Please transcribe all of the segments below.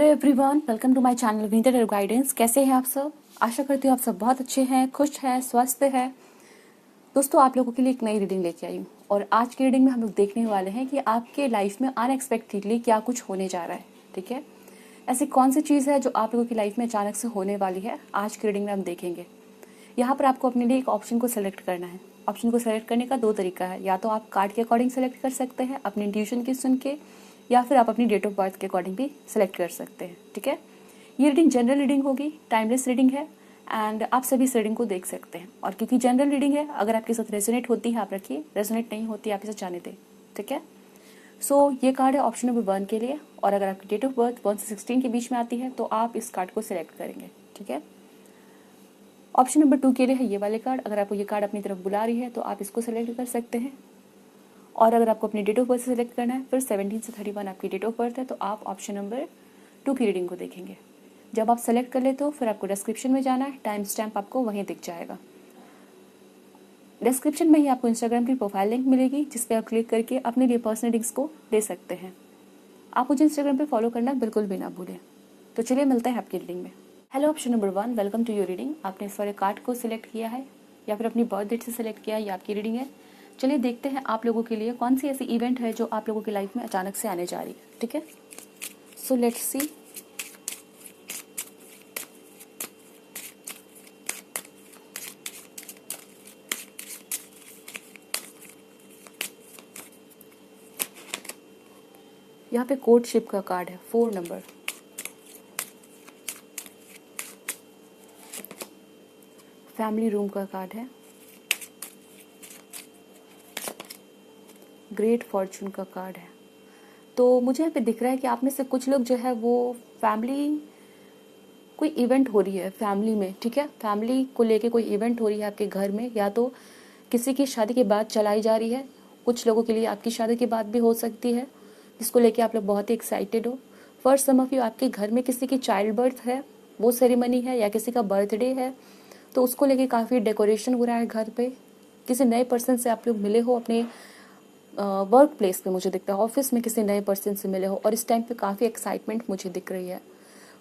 Everyone, welcome to my channel Vinita tarot guidance. कैसे हैं आप सब? आशा करती हूँ आप सब बहुत अच्छे हैं, खुश हैं, स्वस्थ हैं। दोस्तों, आप लोगों के लिए एक नई रीडिंग लेके आई हूँ और आज की रीडिंग में हम लोग देखने वाले हैं कि आपके लाइफ में अनएक्सपेक्टेडली क्या कुछ होने जा रहा है। ठीक है, ऐसी कौन सी चीज़ है जो आप लोगों की लाइफ में अचानक से होने वाली है, आज की रीडिंग में हम देखेंगे। यहाँ पर आपको अपने लिए एक ऑप्शन को सेलेक्ट करना है। ऑप्शन को सेलेक्ट करने का दो तरीका है, या तो आप कार्ड के अकॉर्डिंग सेलेक्ट कर सकते हैं अपनी इंट्यूशन की सुन के, या फिर आप अपनी डेट ऑफ बर्थ के अकॉर्डिंग भी सिलेक्ट कर सकते हैं। ठीक है, ये रीडिंग जनरल रीडिंग होगी, टाइमलेस रीडिंग है एंड आप सभी इस रीडिंग को देख सकते हैं। और क्योंकि जनरल रीडिंग है, अगर आपके साथ रेजोनेट होती है आप रखिए, रेजोनेट नहीं होती आप इसे जाने दें। ठीक है, सो ये कार्ड है ऑप्शन नंबर 1 के लिए। और अगर आपकी डेट ऑफ बर्थ 1 से 16 के बीच में आती है तो आप इस कार्ड को सिलेक्ट करेंगे। ठीक है, ऑप्शन नंबर 2 के लिए है ये वाले कार्ड। अगर आपको ये कार्ड अपनी तरफ बुला रही है तो आप इसको सिलेक्ट कर सकते हैं। और अगर आपको अपनी डेट ऑफ बर्थ सेलेक्ट करना है, फिर 17 से 31 आपकी डेट ऑफ बर्थ है, तो आप ऑप्शन नंबर 2 की रीडिंग को देखेंगे। जब आप सेलेक्ट कर ले तो फिर आपको डिस्क्रिप्शन में जाना है, टाइम स्टैम्प आपको वहीं दिख जाएगा। डिस्क्रिप्शन में ही आपको इंस्टाग्राम की प्रोफाइल लिंक मिलेगी, जिस पर आप क्लिक करके अपने लिए पर्सनल रीडिंग्स को ले सकते हैं। आप मुझे इंस्टाग्राम पर फॉलो करना बिल्कुल भी ना भूलें। तो चलिए मिलते हैं आपकी रीडिंग में। Hello option number 1, welcome to your reading. आपने इस वाले कार्ड को सिलेक्ट किया है या फिर अपनी बर्थ डेट से सिलेक्ट किया है, ये आपकी रीडिंग है। चलिए देखते हैं आप लोगों के लिए कौन सी ऐसी इवेंट है जो आप लोगों की लाइफ में अचानक से आने जा रही है। ठीक है, सो लेट्स सी। यहाँ पे कोर्टशिप का कार्ड है, 4 नंबर। फैमिली रूम का कार्ड है, ग्रेट फॉर्चून का कार्ड है। तो मुझे यहाँ पे दिख रहा है कि आप में से कुछ लोग जो है वो फैमिली, कोई इवेंट हो रही है फैमिली में। ठीक है, फैमिली को लेके कोई इवेंट हो रही है आपके घर में, या तो किसी की शादी के बाद चलाई जा रही है। कुछ लोगों के लिए आपकी शादी के बाद भी हो सकती है, जिसको लेके आप लोग बहुत ही एक्साइटेड हो। फॉर सम ऑफ यू आपके घर में किसी की चाइल्ड बर्थ है, वो सेरेमनी है, या किसी का बर्थडे है, तो उसको लेके काफ़ी डेकोरेशन हो रहा है घर पे। किसी नए पर्सन से आप लोग मिले हो अपने वर्क प्लेस पे, मुझे दिखता है ऑफिस में किसी नए पर्सन से मिले हो, और इस टाइम पे काफ़ी एक्साइटमेंट मुझे दिख रही है।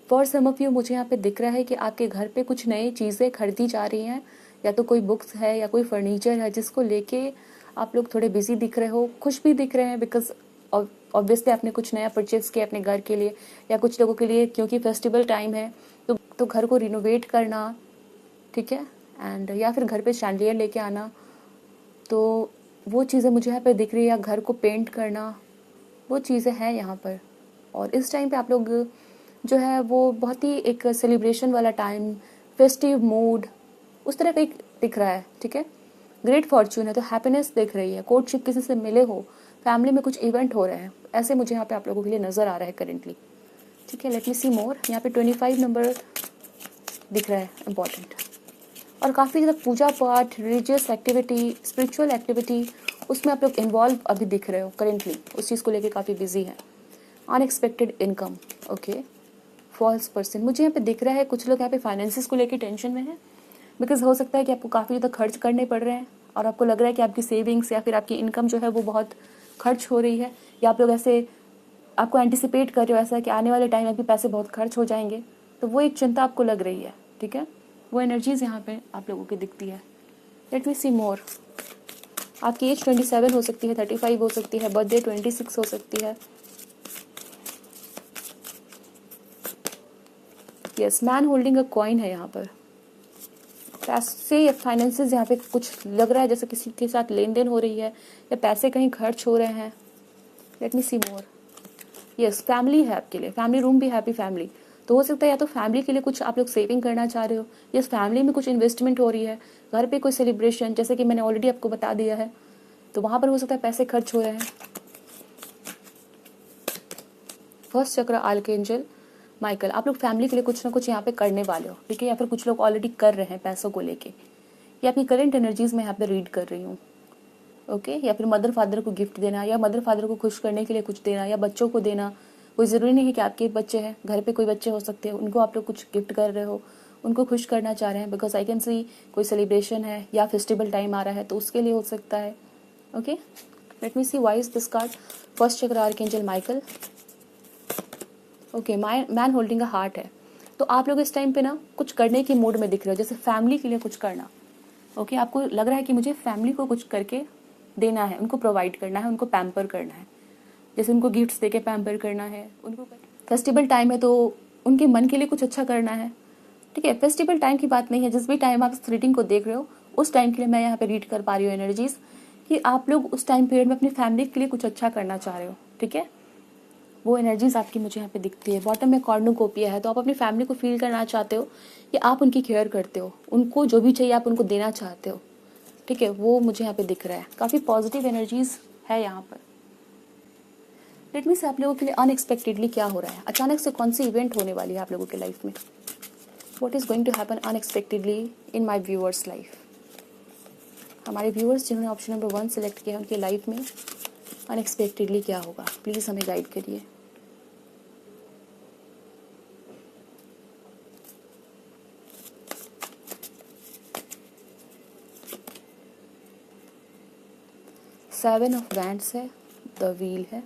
फॉर सम ऑफ यू मुझे यहाँ पे दिख रहा है कि आपके घर पे कुछ नई चीज़ें खरीदी जा रही हैं, या तो कोई बुक्स है या कोई फर्नीचर है, जिसको लेके आप लोग थोड़े बिजी दिख रहे हो, खुश भी दिख रहे हैं, बिकॉज ऑब्वियसली आपने कुछ नया परचेज किया अपने घर के लिए, या कुछ लोगों के लिए क्योंकि फेस्टिवल टाइम है तो घर को रिनोवेट करना। ठीक है, एंड या फिर घर पे शैंडलियर लेके आना, तो वो चीज़ें मुझे यहाँ पे दिख रही है, या घर को पेंट करना, वो चीज़ें हैं यहाँ पर। और इस टाइम पे आप लोग जो है वो बहुत ही एक सेलिब्रेशन वाला टाइम, फेस्टिव मूड, उस तरह का एक दिख रहा है। ठीक है, ग्रेट फॉर्चून है तो हैप्पीनेस दिख रही है, कोर्टशिप किसी से मिले हो, फैमिली में कुछ इवेंट हो रहे हैं, ऐसे मुझे यहाँ पे आप लोगों के लिए नज़र आ रहा है करेंटली। ठीक है, लेट मी सी मोर। यहाँ पे 25 नंबर दिख रहा है, इम्पॉर्टेंट। और काफ़ी ज़्यादा पूजा पाठ, रिलीजियस एक्टिविटी, स्पिरिचुअल एक्टिविटी, उसमें आप लोग इन्वॉल्व अभी दिख रहे हो करेंटली, उस चीज़ को लेके काफ़ी बिजी हैं। Unexpected income, okay. False person मुझे यहाँ पे दिख रहा है, कुछ लोग यहाँ पे फाइनेंसिस को लेके टेंशन में हैं, बिकॉज हो सकता है कि आपको काफ़ी ज़्यादा खर्च करने पड़ रहे हैं, और आपको लग रहा है कि आपकी सेविंग्स या फिर आपकी इनकम जो है वो बहुत खर्च हो रही है, या आप लोग ऐसे आपको एंटिसिपेट कर रहे हो ऐसा कि आने वाले टाइम में भी पैसे बहुत खर्च हो जाएंगे, तो वो एक चिंता आपको लग रही है। ठीक है, वो एनर्जीज यहाँ पे आप लोगों की दिखती है। लेट मी सी मोर। आपकी एज 27 हो सकती है, 35 हो सकती है, बर्थडे 26 हो सकती है। यस, मैन होल्डिंग अ कॉइन है यहाँ पर। पैसे या फाइनेंसेस यहाँ पे कुछ लग रहा है जैसे किसी के साथ लेन देन हो रही है, या पैसे कहीं खर्च हो रहे हैं। लेट मी सी मोर। यस, फैमिली है आपके लिए, फैमिली रूम भी हैप्पी फैमिली, तो हो सकता है या तो फैमिली के लिए कुछ आप लोग सेविंग करना चाह रहे हो, या फैमिली में कुछ इन्वेस्टमेंट हो रही है, घर पे कोई सेलिब्रेशन, जैसे कि मैंने ऑलरेडी आपको बता दिया है, तो वहाँ पर हो सकता है पैसे खर्च हो रहे हैं। फर्स्ट चक्र आर्कएंजल माइकल, आप लोग फैमिली के लिए कुछ ना कुछ यहाँ पे करने वाले हो। ठीक है, या फिर कुछ लोग ऑलरेडी कर रहे हैं पैसों को लेके, या आपकी करंट एनर्जीज में यहाँ पे रीड कर रही हूँ। ओके, या फिर मदर फादर को गिफ्ट देना, या मदर फादर को खुश करने के लिए कुछ देना, या बच्चों को देना। कोई ज़रूरी नहीं है कि आपके बच्चे हैं, घर पे कोई बच्चे हो सकते हैं, उनको आप लोग कुछ गिफ्ट कर रहे हो, उनको खुश करना चाह रहे हैं, बिकॉज आई कैन सी कोई सेलिब्रेशन है या फेस्टिवल टाइम आ रहा है, तो उसके लिए हो सकता है। Okay, let me see why is this card. First chakra archangel Michael, okay, man holding a heart है। तो आप लोग इस टाइम पे ना कुछ करने की मूड में दिख रहे हो, जैसे फैमिली के लिए कुछ करना। ओके, आपको लग रहा है कि मुझे फैमिली को कुछ करके देना है, उनको प्रोवाइड करना है, उनको पैम्पर करना है, जैसे उनको गिफ्ट्स देके पैम्पर करना है, उनको फेस्टिवल टाइम है तो उनके मन के लिए कुछ अच्छा करना है। ठीक है, फेस्टिवल टाइम की बात नहीं है, जिस भी टाइम आप इस रीडिंग को देख रहे हो उस टाइम के लिए मैं यहाँ पे रीड कर पा रही हूँ एनर्जीज कि आप लोग उस टाइम पीरियड में अपनी फैमिली के लिए कुछ अच्छा करना चाह रहे हो। ठीक है, वो एनर्जीज आपकी मुझे यहाँ पे दिखती है। बॉटम में कॉर्नुकोपिया है, तो आप अपनी फैमिली को फील करना चाहते हो कि आप उनकी केयर करते हो, उनको जो भी चाहिए आप उनको देना चाहते हो। ठीक है, वो मुझे यहाँ पे दिख रहा है, काफ़ी पॉजिटिव एनर्जीज है यहाँ पर। लेट मी से आप लोगों के लिए अनएक्सपेक्टेडली क्या हो रहा है, अचानक से कौन सी इवेंट होने वाली है आप लोगों के लाइफ में। What is going to happen unexpectedly in my viewers life. हमारे व्यूअर्स जिन्होंने ऑप्शन नंबर 1 सेलेक्ट किया उनकी लाइफ में अनएक्सपेक्टेडली क्या होगा, प्लीज़ हमें गाइड करिए। सेवन ऑफ वैंड्स है, द व्हील है,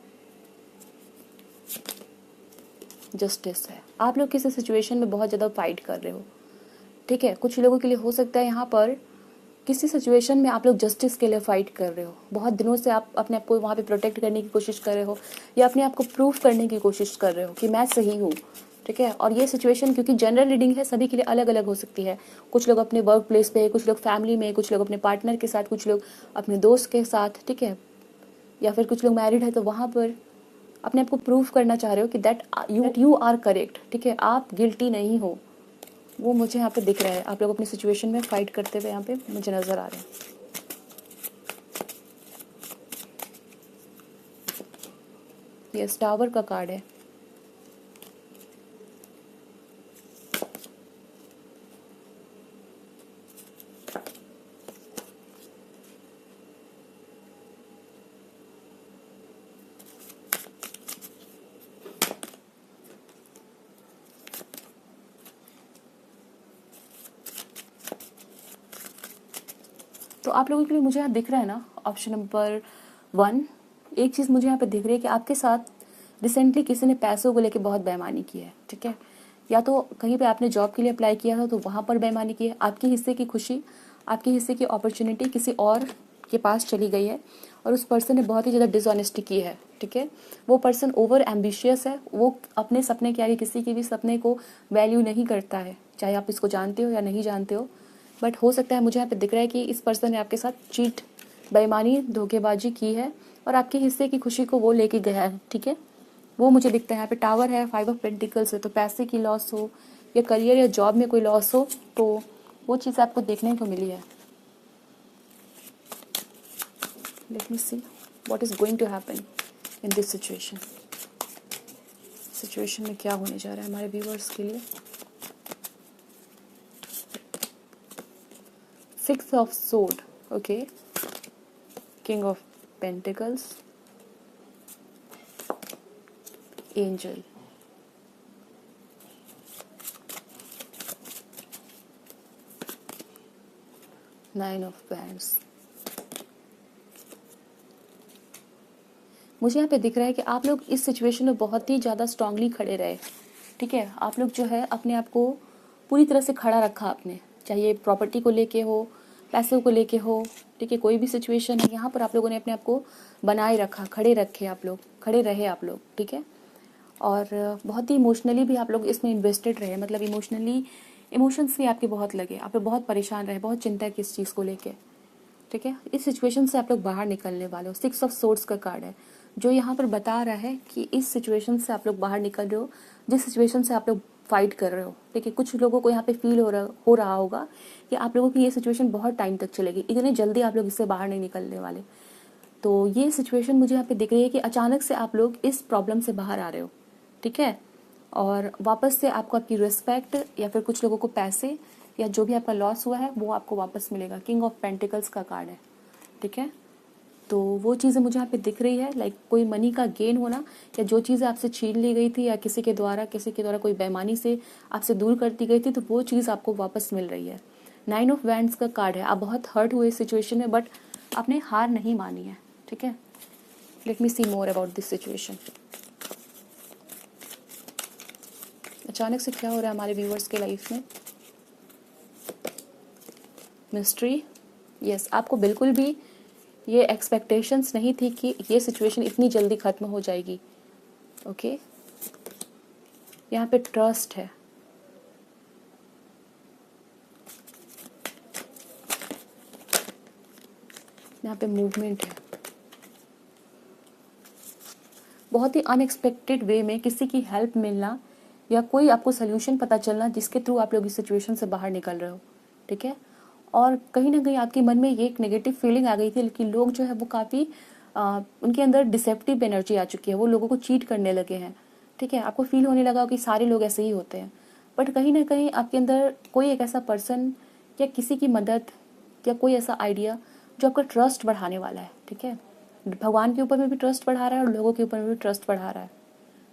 जस्टिस है। आप लोग किसी सिचुएशन में बहुत ज़्यादा फाइट कर रहे हो। ठीक है, कुछ लोगों के लिए हो सकता है यहाँ पर किसी सिचुएशन में आप लोग जस्टिस के लिए फाइट कर रहे हो। बहुत दिनों से आप अपने आप को वहाँ पे प्रोटेक्ट करने की कोशिश कर रहे हो या अपने आप को प्रूफ करने की कोशिश कर रहे हो कि मैं सही हूँ। ठीक है, और ये सिचुएशन क्योंकि जनरल रीडिंग है, सभी के लिए अलग अलग हो सकती है। कुछ लोग अपने वर्क प्लेस पे, कुछ लोग फैमिली में, कुछ लोग अपने पार्टनर के साथ, कुछ लोग अपने दोस्त के साथ। ठीक है, या फिर कुछ लोग मैरिड है तो वहाँ पर अपने आप को प्रूफ करना चाह रहे हो कि दैट यू आर करेक्ट। ठीक है, आप गिल्टी नहीं हो। वो मुझे यहाँ पे दिख रहा है, आप लोग अपनी सिचुएशन में फाइट करते हुए यहाँ पे मुझे नजर आ रहे हैं। ये टावर का कार्ड है। तो आप लोगों के लिए मुझे यहाँ दिख रहा है ना ऑप्शन नंबर 1, एक चीज़ मुझे यहाँ पे दिख रही है कि आपके साथ रिसेंटली किसी ने पैसों को लेके बहुत बेईमानी की है। ठीक है, या तो कहीं पे आपने जॉब के लिए अप्लाई किया था तो वहाँ पर बेईमानी की है, आपके हिस्से की खुशी, आपके हिस्से की अपॉर्चुनिटी किसी और के पास चली गई है और उस पर्सन ने बहुत ही ज़्यादा डिसऑनेस्टी की है। ठीक है, वो पर्सन ओवर एम्बिशियस है, वो अपने सपने के आगे किसी के भी सपने को वैल्यू नहीं करता है, चाहे आप इसको जानते हो या नहीं जानते हो। बट हो सकता है मुझे यहाँ पे दिख रहा है कि इस पर्सन ने आपके साथ चीट, बेईमानी, धोखेबाजी की है और आपके हिस्से की खुशी को वो लेके गया है। ठीक है, वो मुझे दिखता है। यहाँ पे टावर है, 5 ऑफ पेंटिकल्स है, तो पैसे की लॉस हो या करियर या जॉब में कोई लॉस हो तो वो चीज़ आपको देखने को मिली है। Let me see what is going to happen in this situation. Situation में क्या होने जा रहा है हमारे व्यूअर्स के लिए। 6 of sword, okay, king of pentacles, angel, nine of wands. मुझे यहाँ पे दिख रहा है कि आप लोग इस सिचुएशन में बहुत ही ज़्यादा स्ट्रांगली खड़े रहे। ठीक है, आप लोग जो है अपने आप को पूरी तरह से खड़ा रखा आपने, चाहे प्रॉपर्टी को लेके हो, पैसों को लेके हो। ठीक है, कोई भी सिचुएशन है यहाँ पर आप लोगों ने अपने आप को बनाए रखा, खड़े रखे, आप लोग खड़े रहे आप लोग। ठीक है, और बहुत ही इमोशनली भी आप लोग इसमें इन्वेस्टेड रहे, मतलब इमोशंस भी आपके बहुत लगे, आप लोग बहुत परेशान रहे, बहुत चिंता है किस चीज़ को लेके। ठीक है, इस सिचुएशन से आप लोग बाहर निकलने वाले हो। 6 ऑफ सोर्ड्स का कार्ड है जो यहाँ पर बता रहा है कि इस सिचुएशन से आप लोग बाहर निकल रहे हो, जिस सिचुएशन से आप लोग फाइट कर रहे हो। ठीक है, कुछ लोगों को यहाँ पे फील हो रहा होगा कि आप लोगों की ये सिचुएशन बहुत टाइम तक चलेगी, इतनी जल्दी आप लोग इससे बाहर नहीं निकलने वाले। तो ये सिचुएशन मुझे यहाँ पे दिख रही है कि अचानक से आप लोग इस प्रॉब्लम से बाहर आ रहे हो। ठीक है, और वापस से आपको आपकी रिस्पेक्ट या फिर कुछ लोगों को पैसे या जो भी आपका लॉस हुआ है वो आपको वापस मिलेगा। किंग ऑफ पेंटिकल्स का कार्ड है। ठीक है, तो वो चीज़ें मुझे यहाँ पे दिख रही है, लाइक कोई मनी का गेन होना या जो चीज़ें आपसे छीन ली गई थी या किसी के द्वारा कोई बेईमानी से आपसे दूर कर दी गई थी, तो वो चीज़ आपको वापस मिल रही है। 9 ऑफ वैंड्स का कार्ड है। आप बहुत हर्ट हुए इस सिचुएशन में बट आपने हार नहीं मानी है। ठीक है, let me see more about this situation. अचानक से क्या हो रहा है हमारे व्यूअर्स के लाइफ में? मिस्ट्री। यस, आपको बिल्कुल भी ये एक्सपेक्टेशंस नहीं थी कि ये सिचुएशन इतनी जल्दी ख़त्म हो जाएगी। ओके, यहाँ पे ट्रस्ट है। यहाँ पे मूवमेंट है। बहुत ही अनएक्सपेक्टेड वे में किसी की हेल्प मिलना या कोई आपको सोल्यूशन पता चलना जिसके थ्रू आप लोग इस सिचुएशन से बाहर निकल रहे हो। ठीक है, और कहीं ना कहीं आपके मन में ये एक नेगेटिव फीलिंग आ गई थी कि लोग जो है वो काफ़ी उनके अंदर डिसेप्टिव एनर्जी आ चुकी है, वो लोगों को चीट करने लगे हैं। ठीक है, आपको फील होने लगा कि सारे लोग ऐसे ही होते हैं, बट कहीं ना कहीं आपके अंदर कोई एक ऐसा पर्सन या किसी की मदद या कोई ऐसा आइडिया जो आपका ट्रस्ट बढ़ाने वाला है। ठीक है, भगवान के ऊपर में भी ट्रस्ट बढ़ा रहा है और लोगों के ऊपर में भी ट्रस्ट बढ़ा रहा है।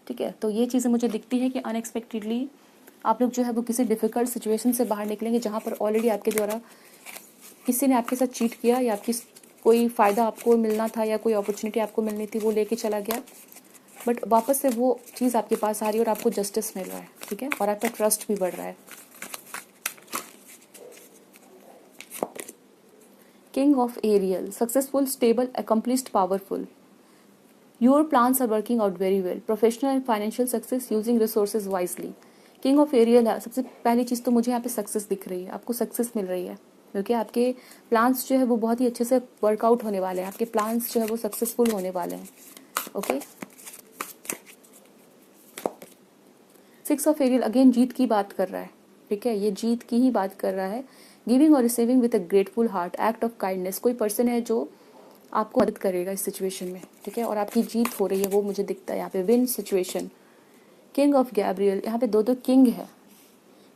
ठीक है, तो ये चीज़ें मुझे दिखती है कि अनएक्सपेक्टेडली आप लोग जो है वो किसी डिफ़िकल्ट सिचुएशन से बाहर निकलेंगे जहाँ पर ऑलरेडी आपके द्वारा किसी ने आपके साथ चीट किया या आपकी कोई फ़ायदा आपको मिलना था या कोई अपॉर्चुनिटी आपको मिलनी थी वो लेके चला गया, बट वापस से वो चीज़ आपके पास आ रही है और आपको जस्टिस मिल रहा है। ठीक है, और आपका ट्रस्ट भी बढ़ रहा है। King of Ariel, successful, stable, accomplished, powerful. Your plans are working out very well. Professional and financial success using resources wisely. King of Ariel है। सबसे पहली चीज़ तो मुझे यहाँ पे सक्सेस दिख रही है, आपको सक्सेस मिल रही है क्योंकि आपके प्लान्स जो है वो बहुत ही अच्छे से वर्कआउट होने वाले हैं, आपके प्लान्स जो है वो सक्सेसफुल होने वाले हैं। Okay, six of Ariel again जीत की बात कर रहा है। ठीक है, ये जीत की ही बात कर रहा है। गिविंग और receiving with a grateful heart, act of kindness. कोई पर्सन है जो आपको मदद करेगा इस सिचुएशन में। ठीक है, और आपकी जीत हो रही है वो मुझे दिखता है यहाँ पे। Win situation. King of Gabriel, यहाँ पे दो किंग है।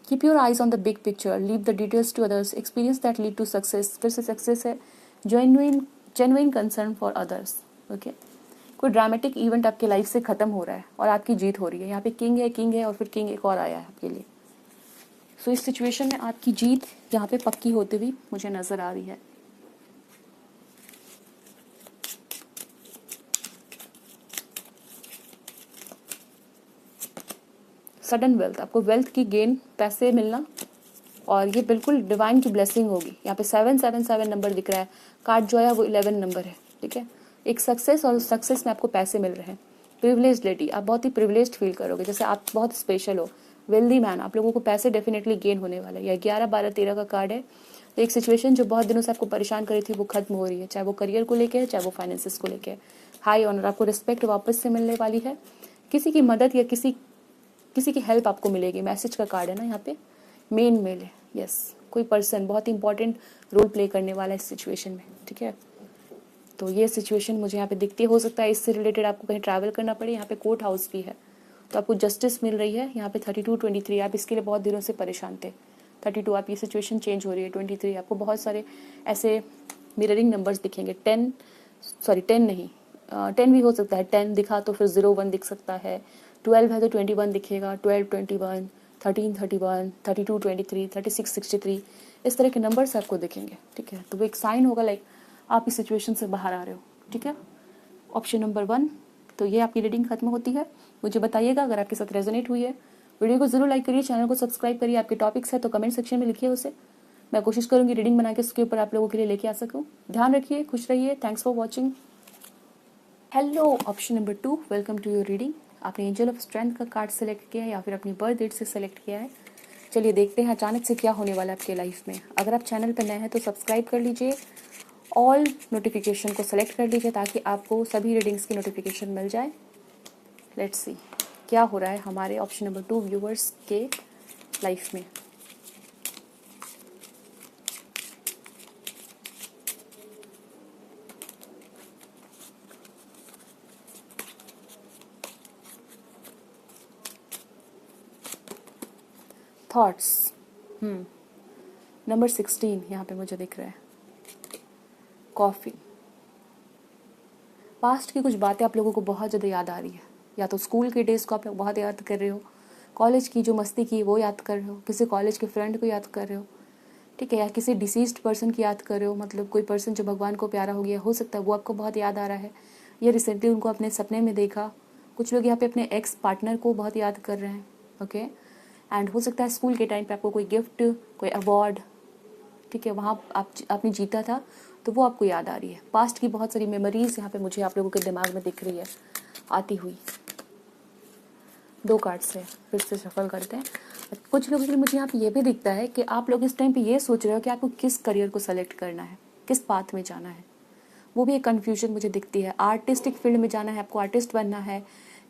Keep your eyes on the big picture, leave the details to others, experience that lead to success. फिर से सक्सेस है। Genuine concern for others. Okay, कोई ड्रामेटिक इवेंट आपके life से खत्म हो रहा है और आपकी जीत हो रही है। यहाँ पे किंग है और फिर किंग एक और आया है आपके लिए। सो इस सिचुएशन में आपकी जीत यहाँ पे पक्की होती हुई मुझे नजर आ रही है। सडन वेल्थ, आपको वेल्थ की गेन, पैसे मिलना, और ये बिल्कुल डिवाइन की ब्लेसिंग होगी। यहाँ पे 777 नंबर दिख रहा है। कार्ड जो है वो 11 नंबर है। ठीक है, एक सक्सेस और सक्सेस में आपको पैसे मिल रहे हैं। प्रिविलेज लेडी, आप बहुत ही प्रिविलेज्ड फील करोगे, जैसे आप बहुत स्पेशल हो। वेल्दी मैन, आप लोगों को पैसे डेफिनेटली गेन होने वाला है। 11 12 13 का कार्ड है। तो एक सिचुएशन जो बहुत दिनों से आपको परेशान करी थी वो खत्म हो रही है, चाहे वो करियर को लेके है चाहे वो फाइनेंसिस को लेके है। हाई ऑनर, आपको रिस्पेक्ट वापस से मिलने वाली है। किसी की मदद या किसी की हेल्प आपको मिलेगी। मैसेज का कार्ड है ना यहाँ पे, मेन मेल है। यस, कोई पर्सन बहुत ही इंपॉर्टेंट रोल प्ले करने वाला है इस सिचुएशन में। ठीक है, तो ये सिचुएशन मुझे यहाँ पे दिखती है। हो सकता है इससे रिलेटेड आपको कहीं ट्रैवल करना पड़े। यहाँ पे कोर्ट हाउस भी है, तो आपको जस्टिस मिल रही है। यहाँ पे 32 23, आप इसके लिए बहुत दिनों से परेशान थे। 32 आप, ये सिचुएशन चेंज हो रही है। 23 आपको बहुत सारे ऐसे मिररिंग नंबर्स दिखेंगे। 10 नहीं, 10 भी हो सकता है। 10 दिखा तो फिर 01 दिख सकता है। 12 है तो 21 दिखेगा। 12 21, 13 31, 32 23, 36 63, इस तरह के नंबर्स आपको दिखेंगे। ठीक है, तो वो एक साइन होगा लाइक आप इस सिचुएशन से बाहर आ रहे हो। ठीक है, ऑप्शन नंबर 1। तो ये आपकी रीडिंग खत्म होती है। मुझे बताइएगा अगर आपके साथ रेजोनेट हुई है। वीडियो को जरूर लाइक करिए, चैनल को सब्सक्राइब करिए। आपके टॉपिक्स है तो कमेंट सेक्शन में लिखिए उसे। मैं कोशिश करूंगी रीडिंग बना के उसके ऊपर आप लोगों के लिए लेके आ सकूं। ध्यान रखिए, खुश रहिए। Thanks for watching. Hello, option number 2, welcome to your reading. आपने एंजल ऑफ स्ट्रेंथ का कार्ड सेलेक्ट किया है या फिर अपनी बर्थ डेट से सेलेक्ट किया है। चलिए देखते हैं अचानक से क्या होने वाला है आपके लाइफ में। अगर आप चैनल पर नए हैं तो सब्सक्राइब कर लीजिए, ऑल नोटिफिकेशन को सेलेक्ट कर लीजिए ताकि आपको सभी रीडिंग्स की नोटिफिकेशन मिल जाए। लेट्स सी क्या हो रहा है हमारे ऑप्शन नंबर 2 व्यूवर्स के लाइफ में। थॉट्स, नंबर 16 यहाँ पे मुझे दिख रहा है। कॉफ़ी। पास्ट की कुछ बातें आप लोगों को बहुत ज़्यादा याद आ रही है। या तो स्कूल के डेज़ को आप लोग बहुत याद कर रहे हो, कॉलेज की जो मस्ती की वो याद कर रहे हो, किसी कॉलेज के फ्रेंड को याद कर रहे हो। ठीक है, या किसी डिसीज्ड पर्सन की याद कर रहे हो, मतलब कोई पर्सन जो भगवान को प्यारा हो गया, हो सकता है वो आपको बहुत याद आ रहा है। या रिसेंटली उनको अपने सपने में देखा। कुछ लोग यहाँ पे अपने एक्स पार्टनर को बहुत याद कर रहे हैं। ओके, एंड हो सकता है स्कूल के टाइम पे आपको कोई गिफ्ट, कोई अवार्ड, ठीक है, वहाँ आपने जीता था, तो वो आपको याद आ रही है। पास्ट की बहुत सारी मेमोरीज यहाँ पे मुझे आप लोगों के दिमाग में दिख रही है आती हुई। 2 कार्ड से फिर से शफल करते हैं। कुछ लोगों के लिए मुझे यहाँ पे ये भी दिखता है कि आप लोग इस टाइम पे ये सोच रहे हो कि आपको किस करियर को सेलेक्ट करना है, किस पाथ में जाना है। वो भी एक कन्फ्यूजन मुझे दिखती है। आर्टिस्टिक फील्ड में जाना है, आपको आर्टिस्ट बनना है,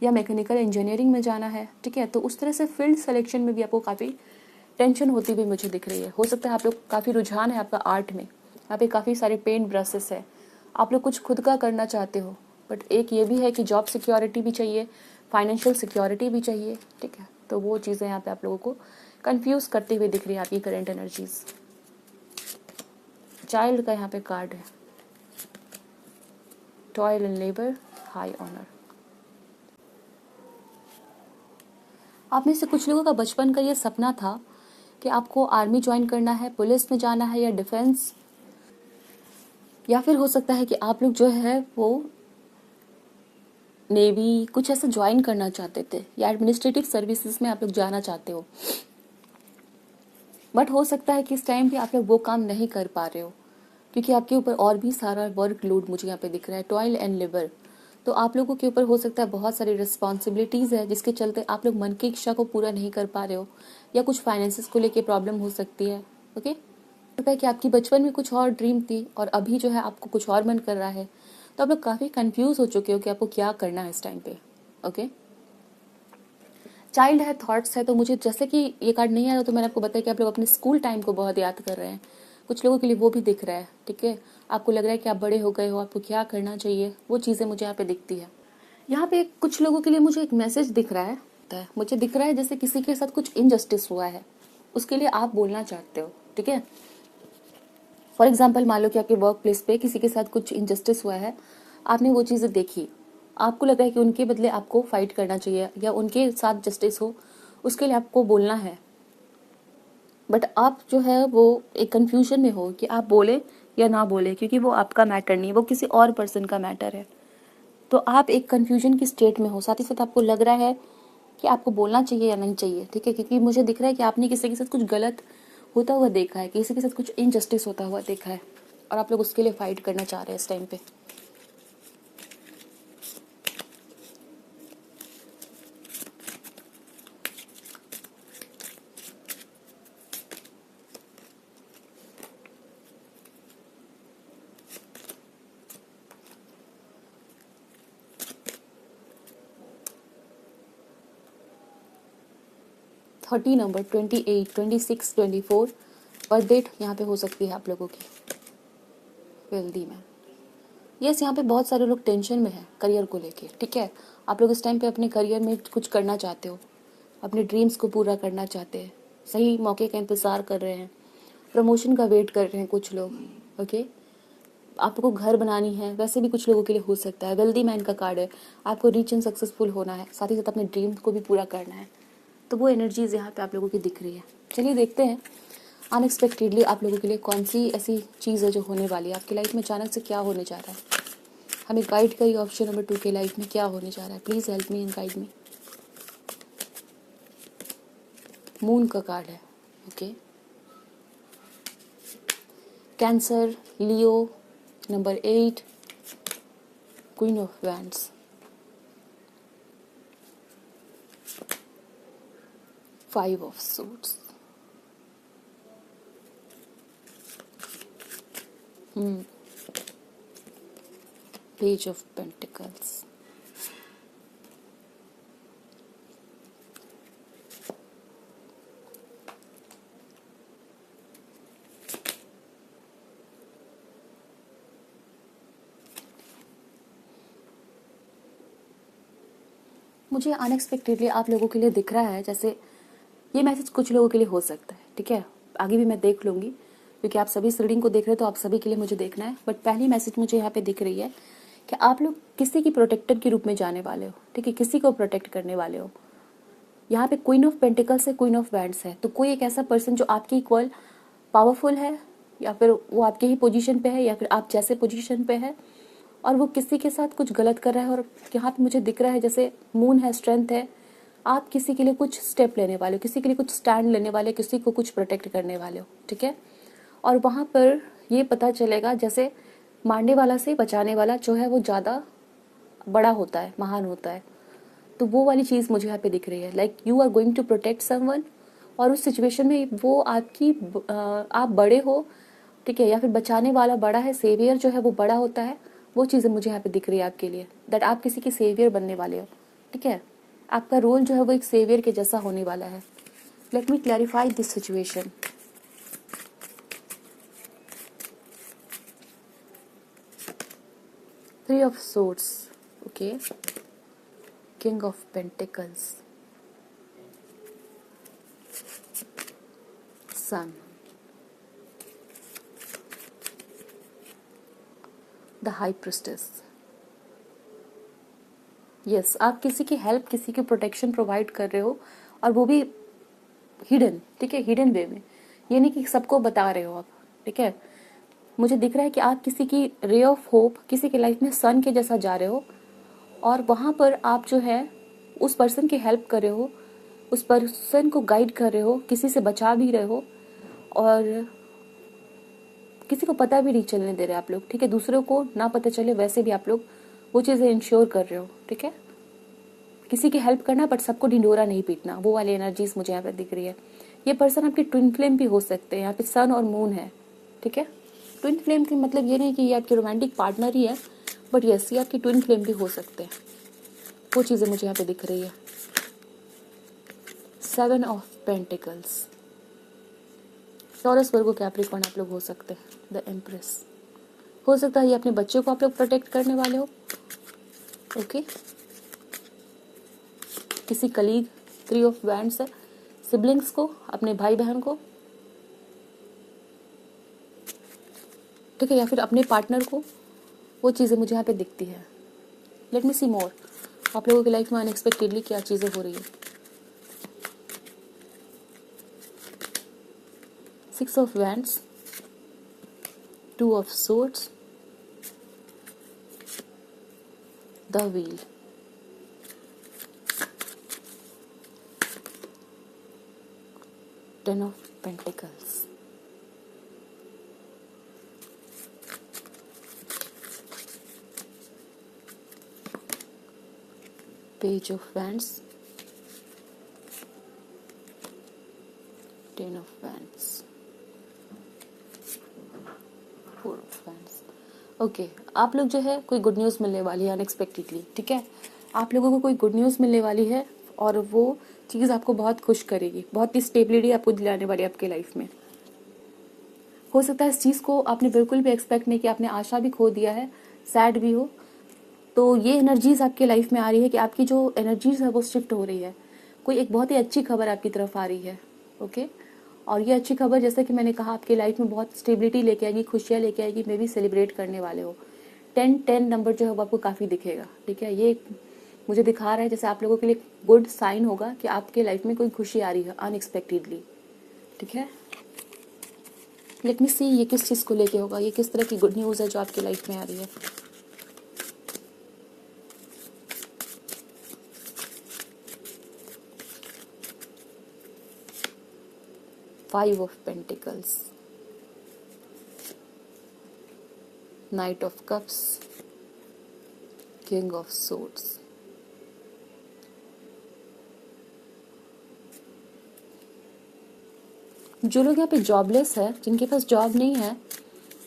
या मैकेनिकल इंजीनियरिंग में जाना है, ठीक है। तो उस तरह से फील्ड सिलेक्शन में भी आपको काफ़ी टेंशन होती हुई मुझे दिख रही है। हो सकता है आप लोग काफ़ी रुझान है आपका आर्ट में, यहाँ पे काफ़ी सारे पेंट ब्रशेस है, आप लोग कुछ खुद का करना चाहते हो, बट एक ये भी है कि जॉब सिक्योरिटी भी चाहिए, फाइनेंशियल सिक्योरिटी भी चाहिए, ठीक है। तो वो चीज़ें यहाँ पे आप लोगों को कंफ्यूज करती हुई दिख रही है आपकी करेंट एनर्जीज। चाइल्ड का यहाँ पे कार्ड है, toil and labour, high honour. आप में से कुछ लोगों का बचपन का ये सपना था कि आपको आर्मी ज्वाइन करना है, पुलिस में जाना है, या डिफेंस, या फिर हो सकता है कि आप लोग जो है वो नेवी कुछ ऐसा ज्वाइन करना चाहते थे, या एडमिनिस्ट्रेटिव सर्विसेज में आप लोग जाना चाहते हो। बट हो सकता है कि इस टाइम पे आप लोग वो काम नहीं कर पा रहे हो, क्योंकि आपके ऊपर और भी सारा वर्क लोड मुझे यहाँ पे दिख रहा है, टॉयल एंड लेबर। तो आप लोगों के ऊपर हो सकता है बहुत सारी रिस्पॉन्सिबिलिटीज़ है, जिसके चलते आप लोग मन की इच्छा को पूरा नहीं कर पा रहे हो, या कुछ फाइनेंसिस को लेके प्रॉब्लम हो सकती है। ओके, तो है कि आपकी बचपन में कुछ और ड्रीम थी और अभी जो है आपको कुछ और मन कर रहा है, तो आप लोग काफ़ी कंफ्यूज हो चुके हो कि आपको क्या करना है इस टाइम पे। ओके, चाइल्ड है, थॉट्स है, तो मुझे जैसे कि ये कार्ड नहीं आया तो मैंने आपको बताया कि आप लोग अपने स्कूल टाइम को बहुत याद कर रहे हैं। कुछ लोगों के लिए वो भी दिख रहा है, ठीक है। आपको लग रहा है कि आप बड़े हो गए हो, आपको क्या करना चाहिए, वो चीज़ें मुझे यहाँ पे दिखती है। यहाँ पे कुछ लोगों के लिए मुझे एक मैसेज दिख रहा है, मुझे दिख रहा है जैसे किसी के साथ कुछ इनजस्टिस हुआ है, उसके लिए आप बोलना चाहते हो, ठीक है। फॉर एग्जाम्पल मान लो कि आपके वर्क प्लेस पे किसी के साथ कुछ इनजस्टिस हुआ है, आपने वो चीज़ें देखी, आपको लग रहा है कि उनके बदले आपको फाइट करना चाहिए या उनके साथ जस्टिस हो, उसके लिए आपको बोलना है। बट आप जो है वो एक कन्फ्यूजन में हो कि आप बोले या ना बोले, क्योंकि वो आपका मैटर नहीं, वो किसी और पर्सन का मैटर है। तो आप एक कन्फ्यूजन की स्टेट में हो, साथ ही साथ आपको लग रहा है कि आपको बोलना चाहिए या नहीं चाहिए, ठीक है। क्योंकि मुझे दिख रहा है कि आपने किसी के साथ कुछ गलत होता हुआ देखा है, किसी के साथ कुछ इनजस्टिस होता हुआ देखा है, और आप लोग उसके लिए फाइट करना चाह रहे हैं इस टाइम पे। थर्टी नंबर, 28, 26, 24 बर्थ डेट यहाँ पे हो सकती है आप लोगों की। वेल्दी मैन, यस, यहाँ पे बहुत सारे लोग टेंशन में हैं करियर को लेके, ठीक है। आप लोग इस टाइम पे अपने करियर में कुछ करना चाहते हो, अपने ड्रीम्स को पूरा करना चाहते हैं, सही मौके का इंतज़ार कर रहे हैं, प्रमोशन का वेट कर रहे हैं कुछ लोग। ओके, आपको घर बनानी है, वैसे भी कुछ लोगों के लिए हो सकता है। वेल्दी मैन का कार्ड है, आपको रिच एंड सक्सेसफुल होना है, साथ ही साथ अपने ड्रीम को भी पूरा करना है। तो वो एनर्जीज यहाँ पे आप लोगों की दिख रही है। चलिए देखते हैं अनएक्सपेक्टेडली आप लोगों के लिए कौन सी ऐसी चीज़ है जो होने वाली है। आपकी लाइफ में अचानक से क्या होने जा रहा है, हमें गाइड करिए। ऑप्शन नंबर 2 के लाइफ में क्या होने जा रहा है, please help me and guide me. Moon का कार्ड है, okay. Cancer, Leo, number 8, queen of wands, 5 of suits, page of pentacles. मुझे अनएक्सपेक्टेडली आप लोगों के लिए दिख रहा है जैसे ये मैसेज कुछ लोगों के लिए हो सकता है, ठीक है। आगे भी मैं देख लूँगी, क्योंकि आप सभी रीडिंग को देख रहे हो तो आप सभी के लिए मुझे देखना है। बट पहली मैसेज मुझे यहाँ पे दिख रही है कि आप लोग किसी की प्रोटेक्टर के रूप में जाने वाले हो, ठीक है, किसी को प्रोटेक्ट करने वाले हो। यहाँ पे क्वीन ऑफ पेंटिकल्स है, क्वीन ऑफ वैंड्स है, तो कोई एक ऐसा पर्सन जो आपके इक्वल पावरफुल है, या फिर वो आपके ही पोजीशन पे है, या फिर आप जैसे पोजीशन पे है, और वो किसी के साथ कुछ गलत कर रहा है। और यहाँ पे मुझे दिख रहा है जैसे मून है, स्ट्रेंथ है, आप किसी के लिए कुछ स्टेप लेने वाले हो, किसी के लिए कुछ स्टैंड लेने वाले, किसी को कुछ प्रोटेक्ट करने वाले हो, ठीक है। और वहाँ पर ये पता चलेगा जैसे मारने वाला से बचाने वाला जो है वो ज़्यादा बड़ा होता है, महान होता है। तो वो वाली चीज़ मुझे यहाँ पे दिख रही है, like you are going to protect someone, और उस सिचुएशन में वो आप बड़े हो, ठीक है, या फिर बचाने वाला बड़ा है, सेवियर जो है वो बड़ा होता है। वो चीज़ें मुझे यहाँ पे दिख रही है आपके लिए, दैट आप किसी के सेवियर बनने वाले हो, ठीक है। आपका रोल जो है वो एक सेवियर के जैसा होने वाला है। Let me clarify this situation. Three of swords, okay, king of pentacles, sun, the high priestess. Yes, आप किसी की हेल्प, किसी की प्रोटेक्शन प्रोवाइड कर रहे हो, और वो भी हिडन, ठीक है, हिडन वे में। ये नहीं कि सबको बता रहे हो आप, ठीक है। मुझे दिख रहा है कि आप किसी की रे ऑफ होप, किसी के लाइफ में सन के जैसा जा रहे हो, और वहाँ पर आप जो है उस पर्सन की हेल्प कर रहे हो, उस पर्सन को गाइड कर रहे हो, किसी से बचा भी रहे हो, और किसी को पता भी नहीं चलने दे रहे आप लोग, ठीक है। दूसरों को ना पता चले वैसे भी आप लोग वो चीज़ें इंश्योर कर रहे हो, ठीक है। किसी की हेल्प करना बट सबको ढिंडोरा नहीं पीटना, वो वाली एनर्जीज मुझे यहाँ पे दिख रही है। ये पर्सन आपके ट्विन फ्लेम भी हो सकते हैं, यहाँ पे सन और मून है, ठीक है। ट्विन फ्लेम की मतलब ये नहीं कि ये आपके रोमांटिक पार्टनर ही है, बट यस, ये आपके ट्विन फ्लेम भी हो सकते हैं। वो चीज़ें मुझे यहाँ पे दिख रही है। 7 of pentacles, taurus, Virgo, Capricorn आप लोग हो सकते हैं। द एम्प्रेस, हो सकता है ये अपने बच्चों को आप लोग प्रोटेक्ट करने वाले हो, ओके। किसी कलीग, 3 ऑफ वैंड्स है, सिबलिंग्स को, अपने भाई बहन को, ठीक है, या फिर अपने पार्टनर को। वो चीज़ें मुझे यहाँ पे दिखती है। लेट मी सी मोर, आप लोगों की लाइफ में अनएक्सपेक्टेडली क्या चीज़ें हो रही है। 6 of wands, 2 of swords, the wheel, ten of pentacles, page of wands, 10 of wands, 4 of wands. Okay, आप लोग जो है कोई गुड न्यूज़ मिलने वाली है अनएक्सपेक्टेडली, ठीक है। आप लोगों को कोई गुड न्यूज़ मिलने वाली है, और वो चीज़ आपको बहुत खुश करेगी, बहुत ही स्टेबिलिटी आपको दिलाने वाली है आपके लाइफ में। हो सकता है इस चीज़ को आपने बिल्कुल भी एक्सपेक्ट नहीं किया, आपने आशा भी खो दिया है, सैड भी हो, तो ये एनर्जीज आपके लाइफ में आ रही है कि आपकी जो एनर्जीज है वो शिफ्ट हो रही है। कोई एक बहुत ही अच्छी खबर आपकी तरफ आ रही है, ओके। और ये अच्छी खबर, जैसे कि मैंने कहा, आपकी लाइफ में बहुत स्टेबिलिटी लेके आएगी, खुशियाँ लेके आएगी, मे भी सेलिब्रेट करने वाले हो। 10 नंबर जो है वो आपको काफ़ी दिखेगा, ठीक है। ये मुझे दिखा रहा है जैसे आप लोगों के लिए गुड साइन होगा कि आपके लाइफ में कोई खुशी आ रही है अनएक्सपेक्टेडली, ठीक है। लेट मी सी ये किस चीज़ को लेके होगा, ये किस तरह की गुड न्यूज़ है जो आपकी लाइफ में आ रही है। Five of Pentacles, Knight of Cups, King of Swords, जो लोग यहाँ पे जॉबलेस है, जिनके पास जॉब नहीं है,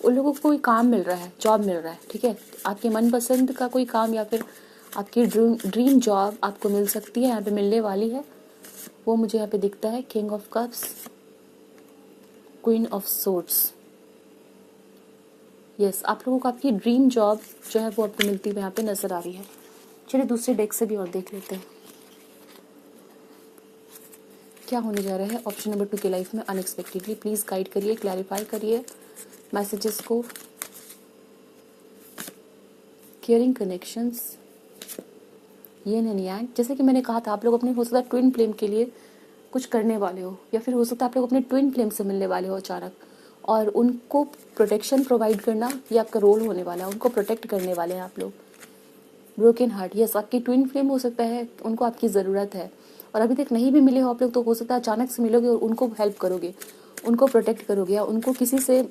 उन लोगों को कोई काम मिल रहा है, जॉब मिल रहा है, ठीक है। आपके मनपसंद का कोई काम या फिर आपकी ड्रीम जॉब आपको मिल सकती है, यहाँ पे मिलने वाली है। वो मुझे यहाँ पे दिखता है। King of cups, queen of swords, yes, आप लोगों को आपकी ड्रीम जॉब जो है वो आपको मिलती हुई यहाँ पे नजर आ रही है। चलिए दूसरे डेक से भी और देख लेते हैं क्या होने जा रहा है ऑप्शन नंबर 2 की लाइफ में अनएक्सपेक्टेडली। प्लीज गाइड करिए, क्लैरिफाई करिए मैसेजेस को। Caring connections, yen and yang, जैसे कि मैंने कहा था, आप लोग अपने हो सकता है ट्विन फ्लेम के लिए कुछ करने वाले हो, या फिर हो सकता है आप लोग अपने ट्विन फ्लेम से मिलने वाले हो अचानक, और उनको प्रोटेक्शन प्रोवाइड करना ये आपका रोल होने वाला है, उनको प्रोटेक्ट करने वाले हैं आप लोग। ब्रोकन हार्ट, यस, आपकी ट्विन फ्लेम हो सकता है, उनको आपकी ज़रूरत है, और अभी तक नहीं भी मिले हो आप लोग तो हो सकता है अचानक से मिलोगे और उनको हेल्प करोगे, उनको प्रोटेक्ट करोगे, या उनको किसी से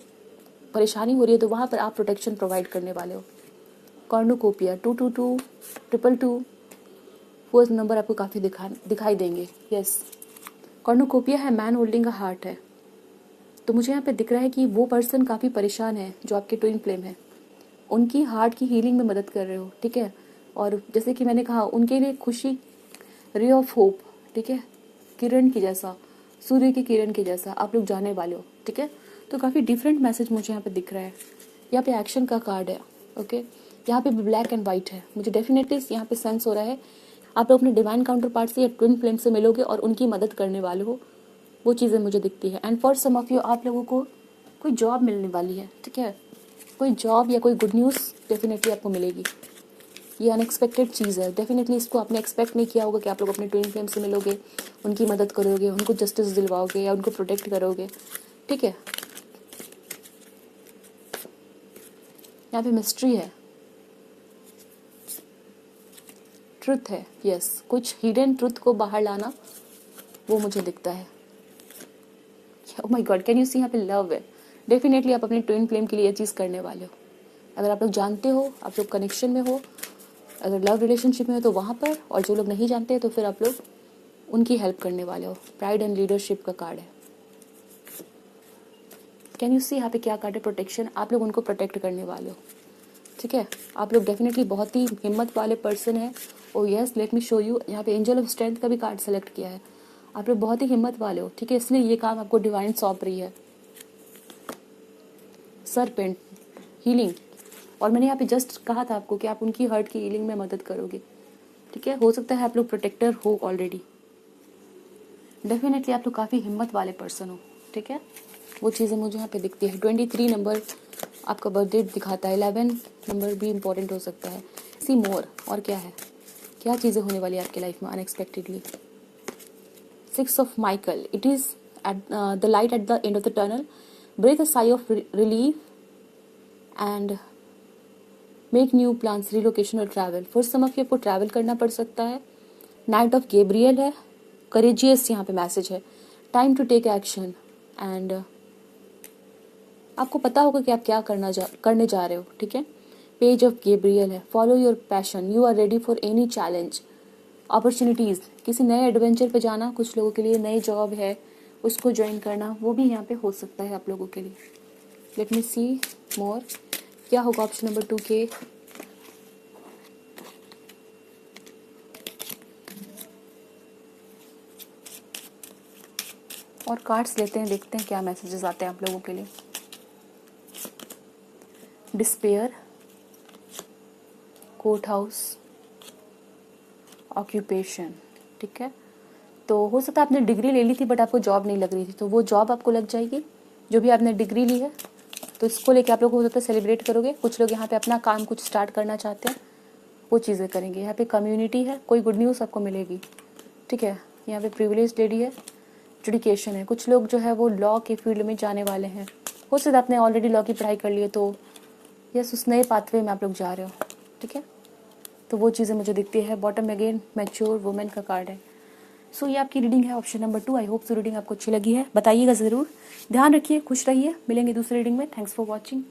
परेशानी हो रही है तो वहाँ पर आप प्रोटेक्शन प्रोवाइड करने वाले हो। कॉर्नुकोपिया 222 फोर्थ नंबर आपको काफ़ी दिखाई देंगे। यस, कॉर्नुकोपिया है, मैन होल्डिंग अ हार्ट है। तो मुझे यहाँ पे दिख रहा है कि वो पर्सन काफ़ी परेशान है जो आपके ट्विन फ्लेम है, उनकी हार्ट की हीलिंग में मदद कर रहे हो, ठीक है। और जैसे कि मैंने कहा उनके लिए खुशी, रे ऑफ होप, ठीक है, किरण की जैसा, सूर्य की किरण के जैसा आप लोग जाने वाले हो, ठीक है। तो काफ़ी डिफरेंट मैसेज मुझे यहाँ पे दिख रहा है। यहाँ पे एक्शन का कार्ड है, ओके। यहाँ पे ब्लैक एंड वाइट है, मुझे डेफिनेटली यहाँ पे सेंस हो रहा है आप लोग अपने डिवाइन काउंटर पार्ट से या ट्विन फ्लेम से मिलोगे और उनकी मदद करने वाले हो, वो चीज़ें मुझे दिखती है। And for some of you आप लोगों को कोई जॉब मिलने वाली है, ठीक है, कोई जॉब या कोई गुड न्यूज़ डेफिनेटली आपको मिलेगी। ये अनएक्सपेक्टेड चीज़ है, डेफिनेटली इसको आपने एक्सपेक्ट नहीं किया होगा कि आप लोग अपने ट्विन फ्लेम से मिलोगे, उनकी मदद करोगे, उनको जस्टिस दिलवाओगे या उनको प्रोटेक्ट करोगे, ठीक है। यहाँ पे मिस्ट्री है, ट्रुथ है, यस, कुछ हिडन ट्रुथ को बाहर लाना वो मुझे दिखता है। Oh my God, can you see, यहाँ पे लव है, डेफिनेटली आप अपने ट्विन फ्लेम के लिए ये चीज़ करने वाले हो। अगर आप लोग जानते हो, आप लोग कनेक्शन में हो, अगर लव रिलेशनशिप में हो तो वहाँ पर, और जो लोग नहीं जानते तो फिर आप लोग उनकी हेल्प करने वाले हो। प्राइड एंड लीडरशिप का कार्ड है। कैन यू सी यहाँ पे क्या कार्ड है, प्रोटेक्शन, आप लोग उनको प्रोटेक्ट करने वाले हो, ठीक है। आप लोग डेफिनेटली बहुत ही हिम्मत वाले पर्सन है। ओ yes, let me show you, यहाँ पे एंजल ऑफ स्ट्रेंथ का भी कार्ड सेलेक्ट किया है। आप लोग बहुत ही हिम्मत वाले हो, ठीक है, इसलिए ये काम आपको डिवाइन सौंप रही है। सरपेंट, हीलिंग, और मैंने यहाँ पे जस्ट कहा था आपको कि आप उनकी हर्ट की हीलिंग में मदद करोगे, ठीक है। हो सकता है आप लोग प्रोटेक्टर हो ऑलरेडी, डेफिनेटली आप लोग काफ़ी हिम्मत वाले पर्सन हो, ठीक है। वो चीज़ें मुझे यहाँ पे दिखती है। 23 नंबर आपका बर्थडे दिखाता है, 11 नंबर भी इम्पोर्टेंट हो सकता है। सी मोर, और क्या है, क्या चीज़ें होने वाली है आपके लाइफ में unexpectedly. 6 of Michael, it is at the light at the end of the tunnel, breathe a sigh of relief and make new plans, relocation और travel. For some of you आपको ट्रैवल करना पड़ सकता है। Knight of Gabriel है, courageous यहाँ पे message है, time to take action, and आपको पता होगा कि आप क्या करने जा रहे हो, ठीक है। पेज ऑफ गैब्रियल है, follow your passion, you are ready for any challenge, opportunities, किसी नए एडवेंचर पे जाना, कुछ लोगों के लिए नई जॉब है उसको ज्वाइन करना, वो भी यहाँ पे हो सकता है आप लोगों के लिए। लेट मी सी मोर, क्या होगा ऑप्शन नंबर 2 के। और कार्ड्स लेते हैं, देखते हैं क्या मैसेजेस आते हैं आप लोगों के लिए। डिस्पेयर, कोर्ट हाउस, ऑक्यूपेशन, ठीक है। तो हो सकता है आपने डिग्री ले ली थी बट आपको जॉब नहीं लग रही थी, तो वो जॉब आपको लग जाएगी, जो भी आपने डिग्री ली है। तो इसको लेके आप लोग हो सकता है सेलिब्रेट करोगे। कुछ लोग यहाँ पे अपना काम कुछ स्टार्ट करना चाहते हैं, वो चीज़ें करेंगे। यहाँ पे कम्युनिटी है, कोई गुड न्यूज़ आपको मिलेगी, ठीक है। यहाँ पे प्रिविलेज लेडी है, एजुकेशन है, कुछ लोग जो है वो लॉ के फील्ड में जाने वाले हैं। हो सकता है आपने ऑलरेडी लॉ की पढ़ाई कर ली है, तो यस उस नए पाथवे में आप लोग जा रहे हो, ठीक है। तो वो चीज़ें मुझे दिखती है। बॉटम में अगेन मैच्योर वुमेन का कार्ड है। सो ये आपकी रीडिंग है option number 2। I hope so reading आपको अच्छी लगी है, बताइएगा ज़रूर। ध्यान रखिए, खुश रहिए, मिलेंगे दूसरी रीडिंग में। Thanks for watching.